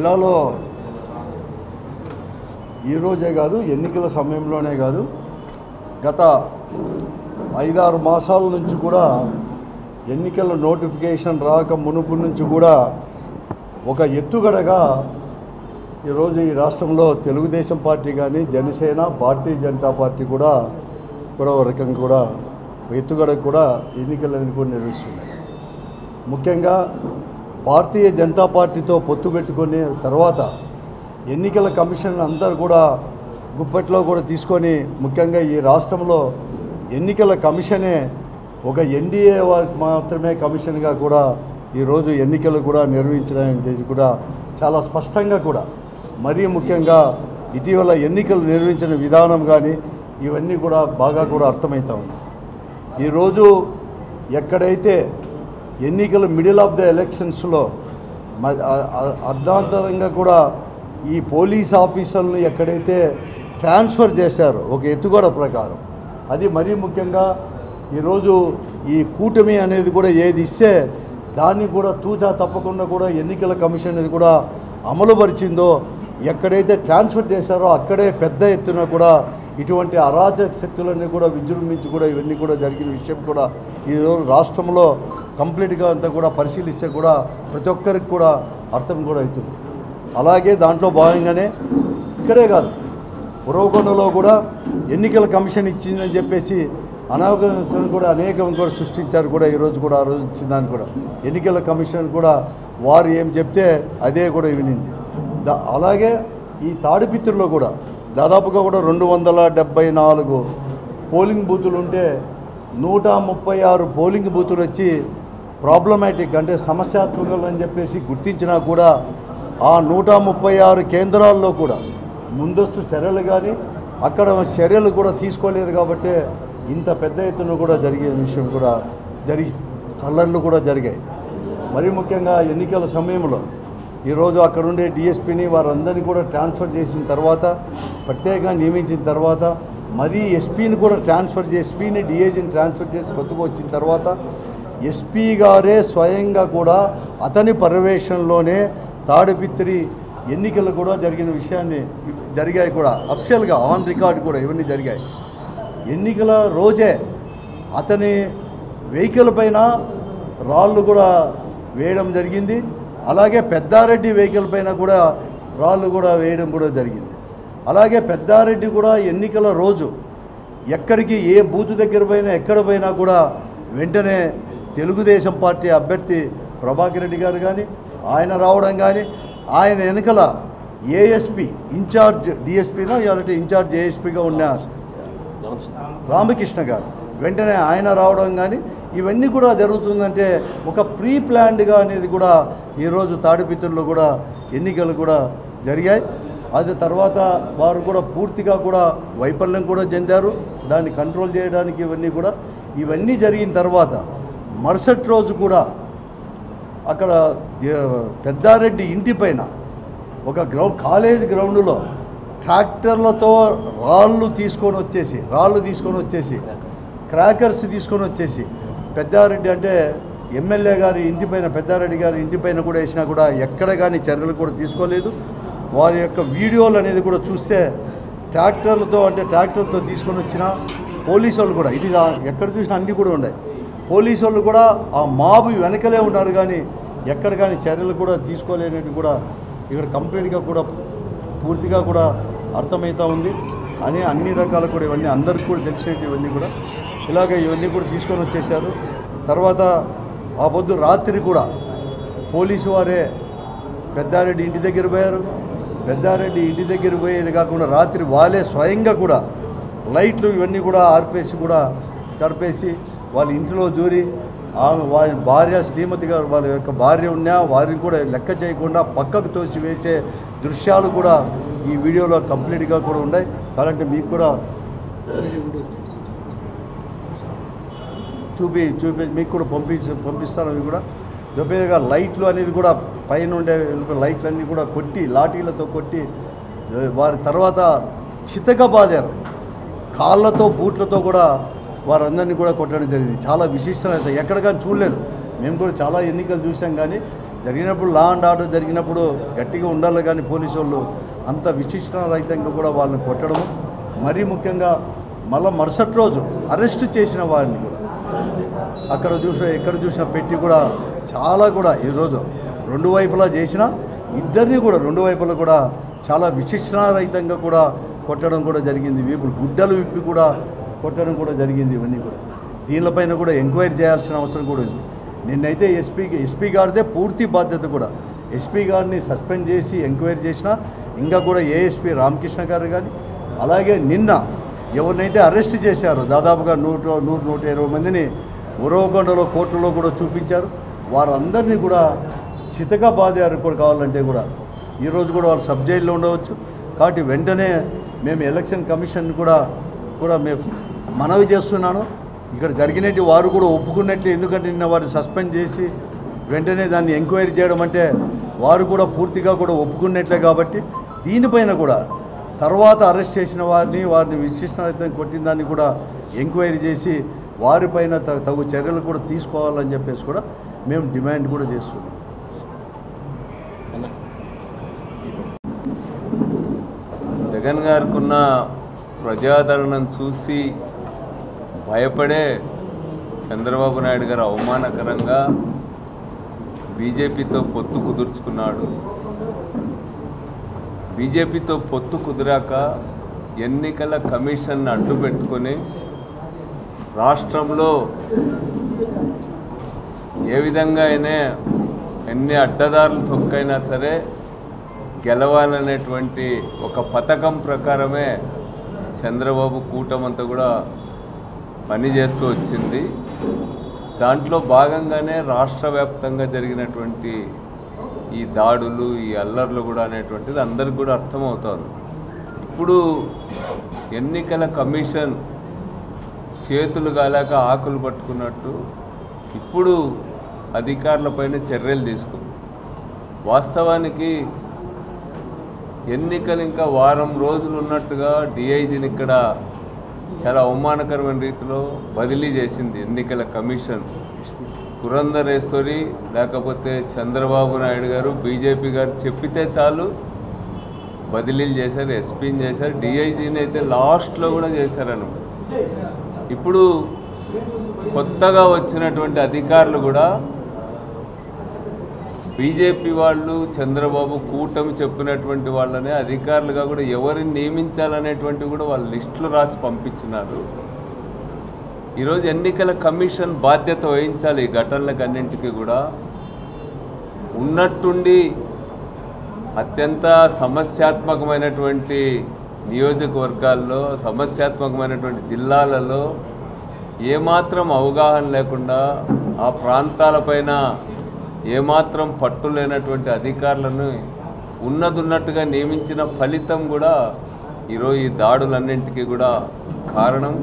జిల్లాలో ఈరోజే కాదు, ఎన్నికల సమయంలోనే కాదు, గత 5-6 మాసాల నుంచి కూడా ఎన్నికల నోటిఫికేషన్ రాక మునుపు నుంచి కూడా ఒక ఎత్తుగడగా ఈరోజు ఈ రాష్ట్రంలో తెలుగుదేశం పార్టీ కానీ, జనసేన, భారతీయ జనతా పార్టీ కూడా ఒక రకంగా కూడా ఎత్తుగడ కూడా ఎన్నికలు అనేది కూడా నిర్వహిస్తున్నాయి. ముఖ్యంగా భారతీయ జనతా పార్టీతో పొత్తు పెట్టుకుని తర్వాత ఎన్నికల కమిషన్ అందరూ కూడా గుప్పట్లో కూడా తీసుకొని, ముఖ్యంగా ఈ రాష్ట్రంలో ఎన్నికల కమిషనే ఒక ఎన్డీఏ వారికి మాత్రమే కమిషన్గా కూడా ఈరోజు ఎన్నికలు కూడా నిర్వహించడం చేసి కూడా చాలా స్పష్టంగా కూడా, మరీ ముఖ్యంగా ఇటీవల ఎన్నికలు నిర్వహించిన విధానం కానీ ఇవన్నీ కూడా బాగా కూడా అర్థమవుతా ఉంది. ఈరోజు ఎక్కడైతే ఎన్నికలు మిడిల్ ఆఫ్ ద ఎలక్షన్స్లో అర్ధాంతరంగా కూడా ఈ పోలీస్ ఆఫీసర్లను ఎక్కడైతే ట్రాన్స్ఫర్ చేశారో ఒక ఎత్తుగడ ప్రకారం, అది మరీ ముఖ్యంగా ఈరోజు ఈ కూటమి అనేది కూడా ఏది ఇస్తే దాన్ని కూడా తూచా తప్పకుండా కూడా ఎన్నికల కమిషన్ అనేది కూడా అమలుపరిచిందో, ఎక్కడైతే ట్రాన్స్ఫర్ చేశారో అక్కడే పెద్ద ఎత్తున కూడా ఇటువంటి అరాచక శక్తులన్నీ కూడా విజృంభించి కూడా ఇవన్నీ కూడా జరిగిన విషయం కూడా ఈరోజు రాష్ట్రంలో కంప్లీట్గా అంతా కూడా పరిశీలిస్తే కూడా ప్రతి ఒక్కరికి కూడా అర్థం కూడా అవుతుంది. అలాగే దాంట్లో భాగంగానే ఇక్కడే కాదు, ఉరవకొండలో కూడా ఎన్నికల కమిషన్ ఇచ్చిందని చెప్పేసి అనావకాశం కూడా అనేకం కూడా సృష్టించారు కూడా ఈరోజు కూడా ఆ రోజు ఇచ్చిందని కూడా ఎన్నికల కమిషన్ కూడా వారు ఏం చెప్తే అదే కూడా వినింది. అలాగే ఈ తాడిపిత్రుల్లో కూడా దాదాపుగా కూడా 274 పోలింగ్ బూతులు ఉంటే 136 పోలింగ్ బూతులు వచ్చి ప్రాబ్లమాటిక్ అంటే సమస్యాత్మకలు అని చెప్పేసి గుర్తించినా కూడా ఆ 136 కేంద్రాల్లో కూడా ముందస్తు చర్యలు కానీ అక్కడ చర్యలు కూడా తీసుకోలేదు కాబట్టి ఇంత పెద్ద ఎత్తున కూడా జరిగే విషయం కూడా కళ్ళర్లు కూడా జరిగాయి. మరీ ముఖ్యంగా ఎన్నికల సమయంలో ఈరోజు అక్కడ ఉండే డిఎస్పీని వారందరినీ కూడా ట్రాన్స్ఫర్ చేసిన తర్వాత, ప్రత్యేకంగా నియమించిన తర్వాత, మరీ ఎస్పీని కూడా ట్రాన్స్ఫర్ చేసి ఎస్పీని డిఐజీని ట్రాన్స్ఫర్ చేసి కొత్తగా వచ్చిన తర్వాత ఎస్పీ గారే స్వయంగా కూడా అతని పర్యవేక్షణలోనే తాడిపిత్రి ఎన్నికలు కూడా జరిగిన విషయాన్ని జరిగాయి కూడా అఫిషియల్గా ఆన్ రికార్డు కూడా ఇవన్నీ జరిగాయి. ఎన్నికల రోజే అతని వెహికల్ పైన రాళ్ళు కూడా వేయడం జరిగింది. అలాగే పెద్దారెడ్డి వెహికల్ పైన కూడా రాళ్ళు కూడా వేయడం కూడా జరిగింది. అలాగే పెద్దారెడ్డి కూడా ఎన్నికల రోజు ఎక్కడికి ఏ బూత్ దగ్గర పోయినా ఎక్కడ పోయినా కూడా వెంటనే తెలుగుదేశం పార్టీ అభ్యర్థి ప్రభాకర్ రెడ్డి గారు కానీ ఆయన రావడం కానీ, ఆయన వెనకల ఏఎస్పీ ఇన్ఛార్జ్ డిఎస్పీనో ఇలాంటి ఇన్ఛార్జ్ ఏఎస్పీగా ఉన్న రామకృష్ణ గారు వెంటనే ఆయన రావడం కానీ ఇవన్నీ కూడా జరుగుతుందంటే ఒక ప్రీ ప్లాన్డ్గా అనేది కూడా ఈరోజు తాడిపిత్రుల్లో కూడా ఎన్నికలు కూడా జరిగాయి. అది తర్వాత వారు కూడా పూర్తిగా కూడా వైఫల్యం కూడా చెందారు. దాన్ని కంట్రోల్ చేయడానికి ఇవన్నీ జరిగిన తర్వాత మరుసటి రోజు కూడా అక్కడ పెద్దారెడ్డి ఇంటి పైన ఒక కాలేజ్ గ్రౌండ్లో ట్రాక్టర్లతో రాళ్ళు తీసుకొని వచ్చేసి క్రాకర్స్ తీసుకొని వచ్చేసి పెద్దారెడ్డి అంటే ఎమ్మెల్యే గారి ఇంటిపైన పెద్దారెడ్డి గారి ఇంటిపైన కూడా వేసినా కూడా ఎక్కడ కానీ చర్యలు కూడా తీసుకోలేదు. వారి యొక్క వీడియోలు అనేది కూడా చూస్తే ట్రాక్టర్తో తీసుకొని వచ్చిన పోలీసు వాళ్ళు కూడా ఇది ఎక్కడ చూసినా అన్నీ కూడా ఉన్నాయి. పోలీసు వాళ్ళు కూడా ఆ మాబు వెనకలే ఉన్నారు కానీ ఎక్కడ కానీ చర్యలు కూడా తీసుకోలేనివి కూడా ఇక్కడ కంప్లీట్గా కూడా పూర్తిగా కూడా అర్థమవుతూ ఉంది అని అన్ని రకాల కూడా ఇవన్నీ అందరికీ కూడా తెలిసేవి ఇవన్నీ కూడా ఇవన్నీ కూడా తీసుకొని వచ్చేసారు. తర్వాత ఆ పొద్దు రాత్రి కూడా పోలీసు వారే పెద్దారెడ్డి ఇంటి దగ్గర పోయారు. పెద్దారెడ్డి ఇంటి దగ్గర పోయేది కాకుండా రాత్రి వాళ్ళే స్వయంగా కూడా లైట్లు ఇవన్నీ కూడా కరిపేసి వాళ్ళ ఇంట్లో దూరి వారి భార్య శ్రీమతి గారు వాళ్ళ యొక్క భార్య ఉన్నా వారిని కూడా లెక్క చేయకుండా పక్కకు తోసి వేసే దృశ్యాలు కూడా ఈ వీడియోలో కంప్లీట్గా కూడా ఉన్నాయి. కాబట్టి మీకు కూడా చూపి మీకు కూడా పంపిస్తాను. అవి కూడా దొబ్బేగా లైట్లు అనేది కూడా పైన ఉండే లైట్లన్నీ కూడా కొట్టి లాఠీలతో కొట్టి వారి తర్వాత చితకబాదారు. కాళ్ళతో బూట్లతో కూడా వారందరినీ కూడా కొట్టడం జరిగింది. చాలా విశిష్టత ఎక్కడ కానీ చూడలేదు. మేము కూడా చాలా ఎన్నికలు చూసాం కానీ జరిగినప్పుడు లా అండ్ ఆర్డర్ జరిగినప్పుడు గట్టిగా ఉండాలి, కానీ పోలీసు వాళ్ళు అంత విశిష్టరహితంగా కూడా వాళ్ళని కొట్టడము, మరీ ముఖ్యంగా మళ్ళీ మరుసటి రోజు అరెస్ట్ చేసిన వారిని కూడా ఎక్కడ చూసినా పెట్టి కూడా చాలా కూడా ఈరోజు రెండు వైపులా చేసిన ఇద్దరిని కూడా రెండు వైపులా కూడా చాలా విశిష్టరహితంగా కూడా కొట్టడం కూడా జరిగింది. వీపులు గుడ్డలు విప్పి కూడా కొట్టడం కూడా జరిగింది. ఇవన్నీ కూడా దీనిపైన కూడా ఎంక్వైరీ చేయాల్సిన అవసరం కూడా ఉంది. నిన్నైతే ఎస్పీ గారిదే పూర్తి బాధ్యత కూడా, ఎస్పీ గారిని సస్పెండ్ చేసి ఎంక్వైరీ చేసినా ఇంకా కూడా ఏఎస్పీ రామకృష్ణ గారు కానీ, అలాగే నిన్న ఎవరినైతే అరెస్ట్ చేశారో దాదాపుగా 100-120 మందిని ఉరవకొండలో కోర్టులో కూడా చూపించారు. వారందరినీ కూడా చితగా బాధారు కూడా కావాలంటే కూడా ఈరోజు కూడా వాళ్ళు సబ్ జైల్లో ఉండవచ్చు. కాబట్టి వెంటనే మేము ఎలక్షన్ కమిషన్ కూడా మేము మనవి చేస్తున్నాను. ఇక్కడ జరిగినట్టు వారు కూడా ఒప్పుకున్నట్లు, ఎందుకంటే నిన్న వారు సస్పెండ్ చేసి వెంటనే దాన్ని ఎంక్వైరీ చేయడం అంటే వారు కూడా పూర్తిగా కూడా ఒప్పుకున్నట్లే. కాబట్టి దీనిపైన కూడా తర్వాత అరెస్ట్ చేసిన వారిని విశిష్టరహితంగా కొట్టిన దాన్ని కూడా ఎంక్వైరీ చేసి వారిపైన తగు చర్యలు కూడా తీసుకోవాలని చెప్పేసి కూడా మేము డిమాండ్ కూడా చేస్తున్నాం. జగన్ గారికున్న ప్రజాదరణను చూసి భయపడే చంద్రబాబు నాయుడు గారు అవమానకరంగా బీజేపీతో పొత్తు కుదుర్చుకున్నాడు. బీజేపీతో పొత్తు కుదిరాక ఎన్నికల కమిషన్ అడ్డు పెట్టుకొని రాష్ట్రంలో ఏ విధంగా అయినా ఎన్ని అడ్డదారులు తొక్కైనా సరే గెలవాలనేటువంటి ఒక పథకం ప్రకారమే చంద్రబాబు కూటమంతా కూడా పనిచేస్తూ వచ్చింది. దాంట్లో భాగంగానే రాష్ట్ర వ్యాప్తంగా జరిగినటువంటి ఈ దాడులు, ఈ అల్లర్లు కూడా అనేటువంటిది అందరికి కూడా అర్థమవుతుంది. ఇప్పుడు ఎన్నికల కమిషన్ చేతులు కాలాక ఆకులు పట్టుకున్నట్టు ఇప్పుడు అధికారులపైన చర్యలు తీసుకుంది. వాస్తవానికి ఎన్నికలు ఇంకా వారం రోజులు ఉన్నట్టుగా డిఐజీని ఇక్కడ చాలా అవమానకరమైన రీతిలో బదిలీ చేసింది ఎన్నికల కమిషన్. పురంధరేశ్వరి లేకపోతే చంద్రబాబు నాయుడు గారు, బీజేపీ గారు చెప్పితే చాలు బదిలీలు చేశారు, ఎస్పీని చేశారు, డిఐజీని అయితే లాస్ట్లో కూడా చేశారను. ఇప్పుడు కొత్తగా వచ్చినటువంటి అధికారులు కూడా బీజేపీ వాళ్ళు, చంద్రబాబు కూటమి చెప్పినటువంటి వాళ్ళనే అధికారులుగా కూడా ఎవరిని నియమించాలనేటువంటి కూడా వాళ్ళ లిస్టులు రాసి పంపించినారు. ఈరోజు ఎన్నికల కమిషన్ బాధ్యత వహించాలి. ఈ ఘటనలకు అన్నింటికీ కూడా ఉన్నట్టుండి అత్యంత సమస్యాత్మకమైనటువంటి నియోజకవర్గాల్లో, సమస్యాత్మకమైనటువంటి జిల్లాలలో ఏమాత్రం అవగాహన లేకుండా ఆ ప్రాంతాలపైన ఏమాత్రం పట్టు లేనటువంటి అధికారులను ఉన్నట్టుగా నియమించిన ఫలితం కూడా ఈరోజు ఈ దాడులన్నింటికీ కూడా కారణం.